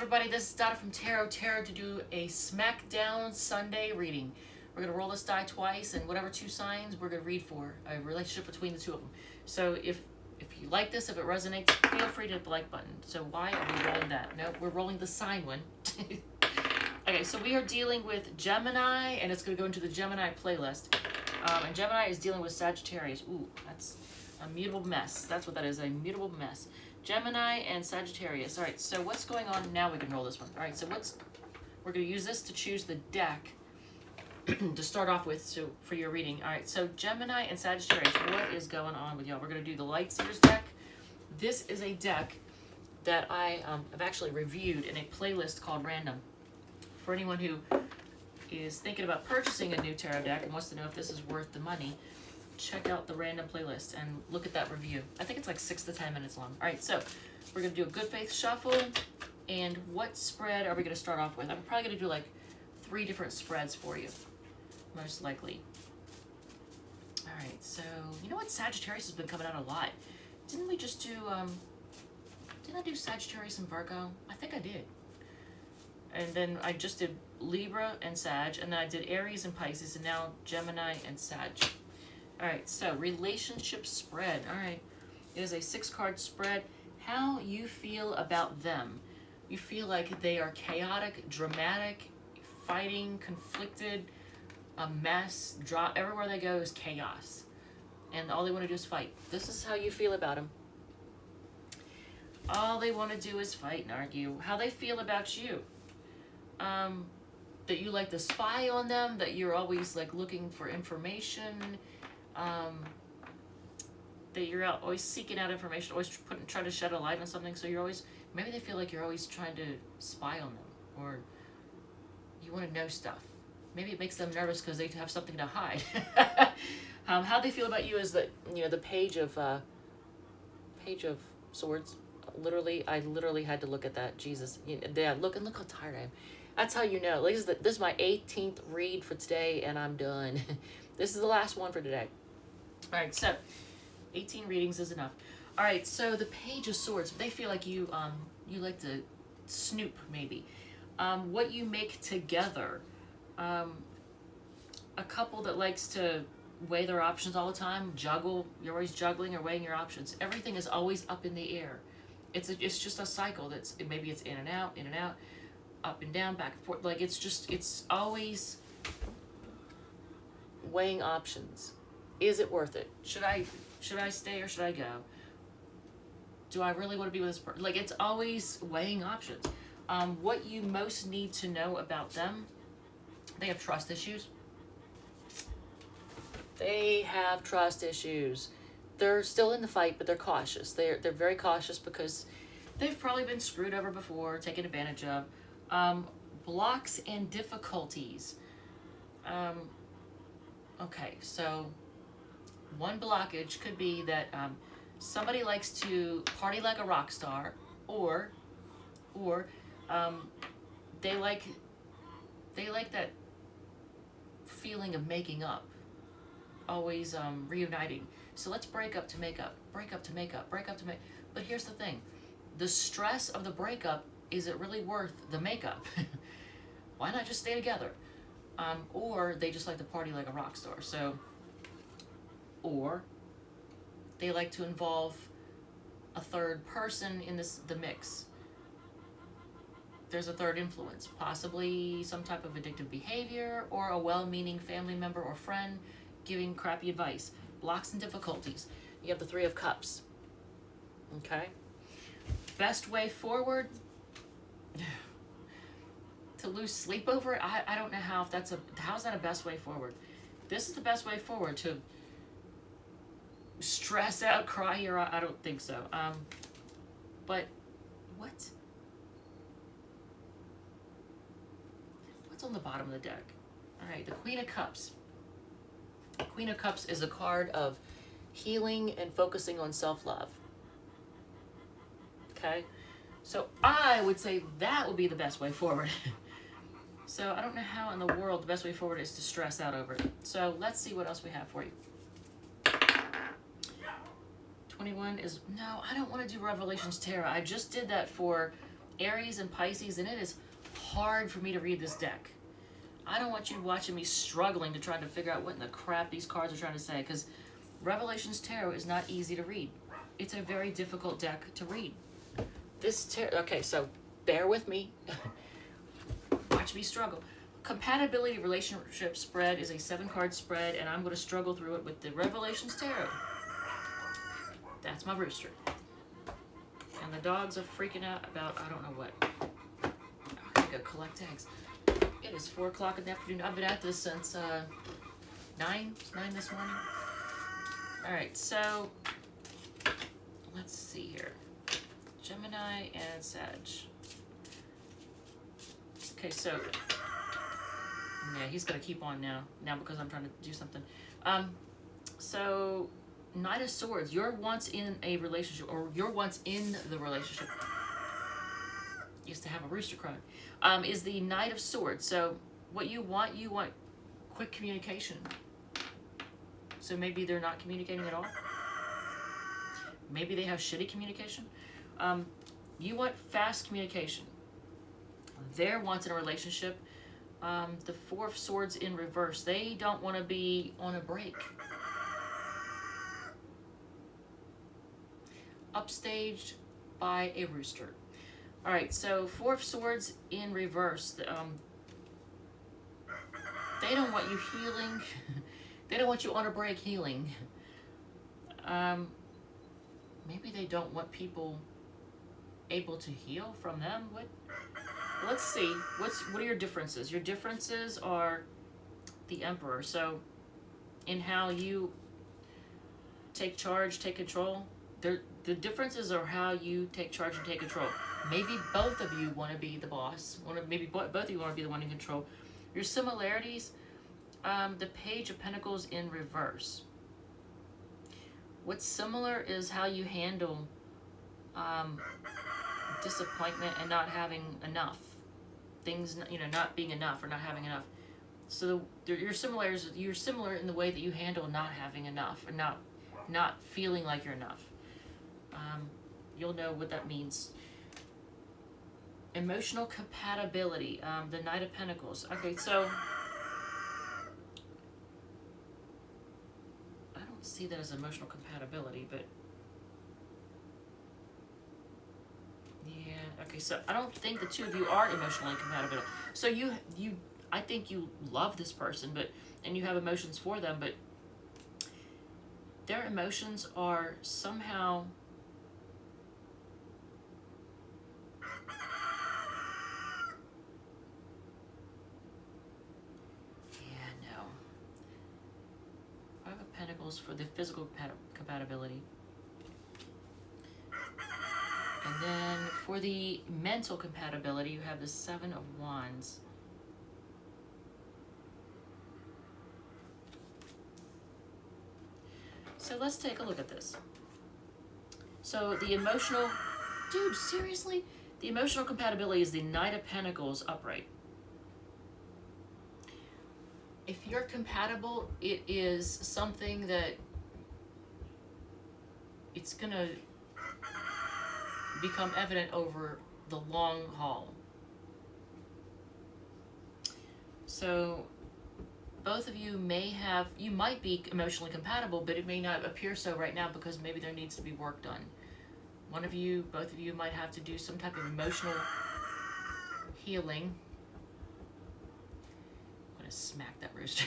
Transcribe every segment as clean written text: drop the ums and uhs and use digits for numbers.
everybody, this is Donna from Tarot to do a Smackdown Sunday reading. We're going to roll this die twice, and whatever two signs we're going to read for, a relationship between the two of them. So if you like this, if it resonates, feel free to hit the like button. So why are we rolling that? No, we're rolling the sign one. Okay, so we are dealing with Gemini, and it's going to go into the Gemini playlist. And Gemini is dealing with Sagittarius. Ooh, that's a mutable mess. That's what that is, a mutable mess. Gemini and Sagittarius. All right, so what's going on? Now we can roll this one. All right, so we're going to use this to choose the deck to start off with for your reading. All right, so Gemini and Sagittarius, what is going on with y'all? We're going to do the Lightseers deck. This is a deck that I have actually reviewed in a playlist called Random. For anyone who is thinking about purchasing a new tarot deck and wants to know if this is worth the money, check out the Random playlist and look at that review. I think it's like 6 to 10 minutes long. All right, so we're going to do a good faith shuffle. And what spread are we going to start off with? I'm probably going to do like 3 different spreads for you, most likely. All right, so you know what? Sagittarius has been coming out a lot. Didn't we just do, didn't I do Sagittarius and Virgo? I think I did. And then I just did Libra and Sag, and then I did Aries and Pisces, and now Gemini and Sag. All right, so relationship spread. All right, it is a 6-card spread. How you feel about them. You feel like they are chaotic, dramatic, fighting, conflicted, a mess. Everywhere they go is chaos. And all they want to do is fight. This is how you feel about them. All they want to do is fight and argue. How they feel about you. That you like to spy on them, that you're always like looking for information. That you're always seeking out information, always trying to shed a light on something. So you're always, maybe they feel like you're always trying to spy on them, or you want to know stuff. Maybe it makes them nervous because they have something to hide. How they feel about you is that, you know, the Page of Swords. I literally had to look at that. Jesus, yeah, look how tired I am. That's how you know. This is my 18th read for today, and I'm done. This is the last one for today. All right, so 18 readings is enough. All right, so the Page of Swords, they feel like you like to snoop, maybe. What you make together. A couple that likes to weigh their options all the time, juggle. You're always juggling or weighing your options. Everything is always up in the air. It's just a cycle. Maybe it's in and out, up and down, back and forth. Like it's always weighing options. Is it worth it? Should I stay or should I go? Do I really want to be with this person? Like, it's always weighing options. What you most need to know about them, they have trust issues. They have trust issues. They're still in the fight, but they're cautious. They're very cautious because they've probably been screwed over before, taken advantage of. Blocks and difficulties. Okay, so one blockage could be that somebody likes to party like a rock star, or they like that feeling of making up, always reuniting. So let's break up to make up, break up to make up, break up to make. But here's the thing: the stress of the breakup, is it really worth the makeup? Why not just stay together? Or they just like to party like a rock star. So, or they like to involve a third person in the mix. There's a third influence, possibly some type of addictive behavior, or a well-meaning family member or friend giving crappy advice. Blocks and difficulties. You have the 3 of Cups. Okay? Best way forward, to lose sleep over it. I don't know how's that a best way forward? This is the best way forward. To stress out, cry your eye. I don't think so. But what's on the bottom of the deck? All right, the Queen of Cups. The Queen of Cups is a card of healing and focusing on self-love. Okay? So I would say that would be the best way forward. So I don't know how in the world the best way forward is to stress out over it. So let's see what else we have for you. 21 is, no, I don't want to do Revelations Tarot. I just did that for Aries and Pisces, and it is hard for me to read this deck. I don't want you watching me struggling to try to figure out what in the crap these cards are trying to say, because Revelations Tarot is not easy to read. It's a very difficult deck to read. This tarot, okay, so bear with me. Watch me struggle. Compatibility relationship spread is a 7-card spread, and I'm going to struggle through it with the Revelations Tarot. That's my rooster. And the dogs are freaking out about I don't know what. I gotta go collect eggs. It is 4 o'clock in the afternoon. I've been at this since 9 this morning. Alright, so let's see here. Gemini and Sag. Okay, so yeah, he's gonna keep on now because I'm trying to do something. So Knight of Swords, you're once in a relationship, or you're once in the relationship. Used to have a rooster crowing. Is the Knight of Swords. So what you want quick communication. So maybe they're not communicating at all. Maybe they have shitty communication. You want fast communication. They're once in a relationship. The Four of Swords in reverse. They don't want to be on a break. Upstaged by a rooster. All right, so Four of Swords in reverse. They don't want you healing. They don't want you on a break healing. Maybe they don't want people able to heal from them. What? Let's see. What are your differences? Your differences are the Emperor. So, in how you take charge, take control. The differences are how you take charge and take control. Maybe both of you want to be the boss. Maybe both of you want to be the one in control. Your similarities, the Page of Pentacles in reverse. What's similar is how you handle disappointment and not having enough. Things, not being enough or not having enough. So you're similar in the way that you handle not having enough and not feeling like you're enough. You'll know what that means. Emotional compatibility, the Knight of Pentacles. Okay, so I don't see that as emotional compatibility, but yeah, okay, so I don't think the two of you are emotionally compatible. So I think you love this person, and you have emotions for them, but their emotions are somehow Pentacles for the physical compatibility. And then for the mental compatibility, you have the Seven of Wands. So let's take a look at this. So the emotional, dude, seriously? The emotional compatibility is the Knight of Pentacles upright. If you're compatible, it is something that it's gonna become evident over the long haul. So both of you might be emotionally compatible, but it may not appear so right now because maybe there needs to be work done. Both of you might have to do some type of emotional healing. Smack that rooster.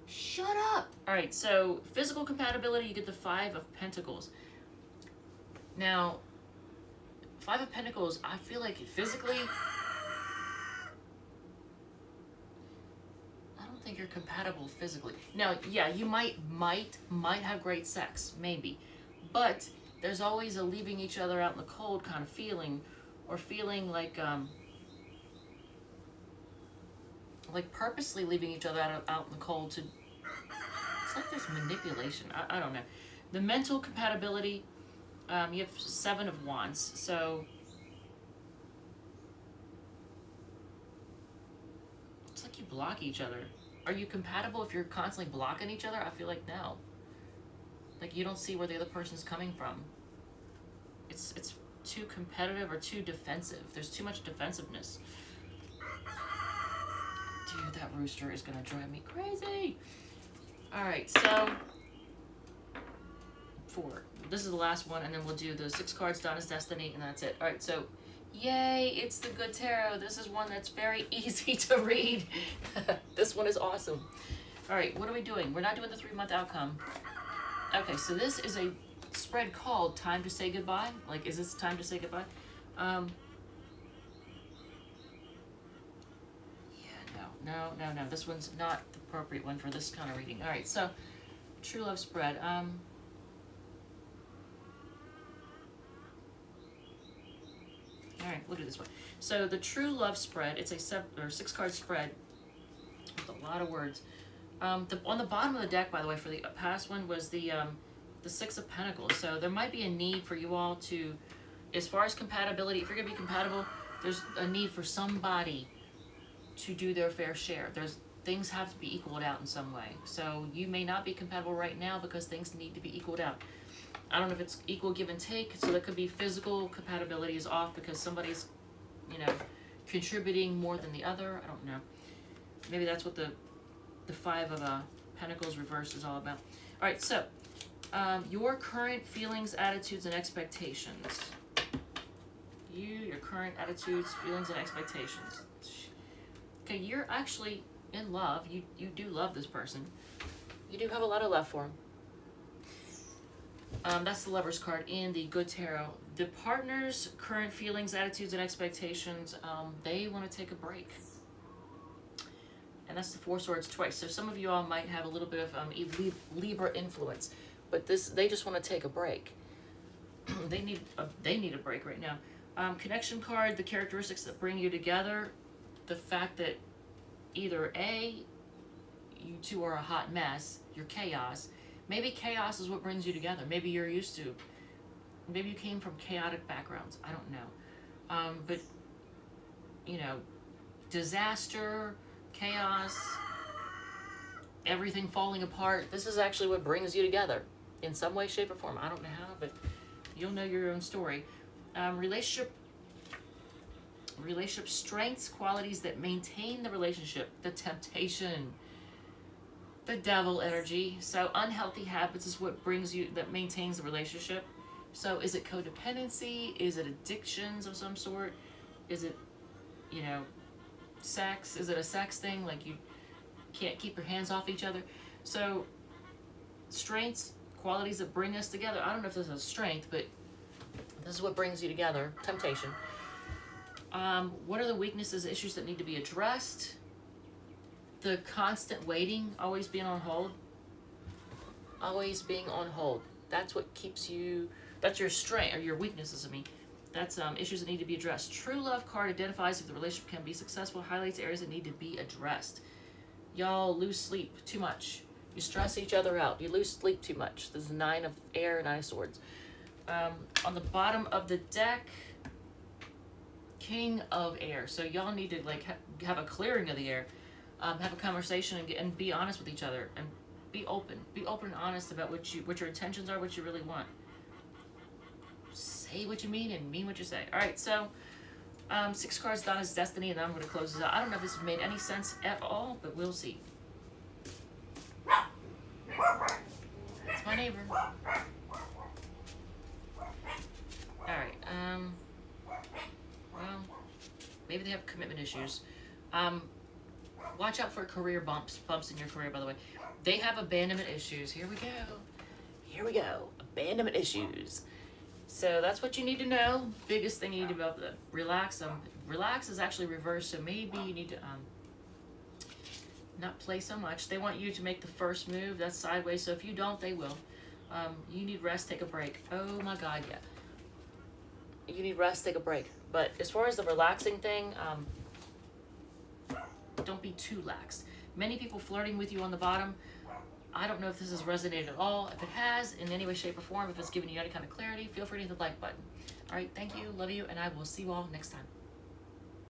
Shut up! Alright, so physical compatibility, you get the Five of Pentacles. Now, Five of Pentacles, I feel like physically, I don't think you're compatible physically. Now, yeah, you might have great sex, maybe. But there's always a leaving each other out in the cold kind of feeling, or feeling like purposely leaving each other out in the cold to, it's like there's manipulation. I don't know. The mental compatibility, you have Seven of Wands, so it's like you block each other. Are you compatible if you're constantly blocking each other? I feel like no. Like you don't see where the other person's coming from. It's too competitive or too defensive. There's too much defensiveness. Dude, that rooster is gonna drive me crazy. All right, so 4. This is the last one, and then we'll do the 6 cards, Donna's Destiny, and that's it. All right, so yay, it's the good tarot. This is one that's very easy to read. This one is awesome. All right, what are we doing? We're not doing the 3-month outcome. Okay, so this is a spread called Time to Say Goodbye. Like, is this time to say goodbye? Yeah, no. This one's not the appropriate one for this kind of reading. All right, so True Love spread. All right, we'll do this one. So the True Love spread, it's a 6 card spread with a lot of words. On the bottom of the deck, by the way, for the past one was the 6 of Pentacles. So there might be a need for you all to, as far as compatibility, if you're gonna be compatible, there's a need for somebody to do their fair share. Things have to be equaled out in some way. So you may not be compatible right now because things need to be equaled out. I don't know if it's equal give and take, so that could be physical compatibility is off because somebody's, contributing more than the other. I don't know. Maybe that's what the 5 of Pentacles reversed is all about. All right, so your current feelings, attitudes, and expectations. Your current attitudes, feelings, and expectations. Okay, you're actually in love. You do love this person. You do have a lot of love for him. That's the Lover's card in the Good Tarot. The partner's current feelings, attitudes, and expectations, they want to take a break. And that's the 4 Swords twice. So some of you all might have a little bit of Libra influence, but they just want to take a break. they need a break right now. Connection card, the characteristics that bring you together, the fact that either A, you two are a hot mess, you're chaos. Maybe chaos is what brings you together. Maybe you're used to. Maybe you came from chaotic backgrounds. I don't know. But, disaster, chaos, everything falling apart. This is actually what brings you together in some way, shape, or form. I don't know how, but you'll know your own story. Relationship strengths, qualities that maintain the relationship, the temptation, the devil energy. So unhealthy habits is what that maintains the relationship. So is it codependency? Is it addictions of some sort? Is it, sex? Is it a sex thing? Like you can't keep your hands off each other? So strengths, qualities that bring us together. I don't know if this is a strength, but this is what brings you together. Temptation. What are the weaknesses, issues that need to be addressed? The constant waiting, always being on hold. Always being on hold. That's what keeps you, that's your strength, or your weaknesses, That's issues that need to be addressed. True Love card identifies if the relationship can be successful, highlights areas that need to be addressed. Y'all lose sleep too much. You stress each other out. You lose sleep too much. There's 9 of air, 9 of swords. On the bottom of the deck, King of Air. So y'all need to have a clearing of the air. Have a conversation and be honest with each other and be open and honest about what your intentions are, what you really want. Say what you mean and mean what you say. All right, so 6 cards, Donna's Destiny, and then I'm going to close this out. I don't know if this made any sense at all, but we'll see. That's my neighbor. All right. Well, maybe they have commitment issues. Watch out for career bumps in your career, by the way. They have abandonment issues. Here we go. Abandonment issues. So that's what you need to know. Biggest thing you need to be able to relax. Relax is actually reversed, so maybe you need to not play so much. They want you to make the first move. That's sideways, so if you don't, they will. You need rest, take a break. Oh my God, yeah. You need rest, take a break. But as far as the relaxing thing, don't be too lax. Many people flirting with you on the bottom. I don't know if this has resonated at all. If it has, in any way, shape, or form, if it's given you any kind of clarity, feel free to hit the like button. All right, thank you, love you, and I will see you all next time.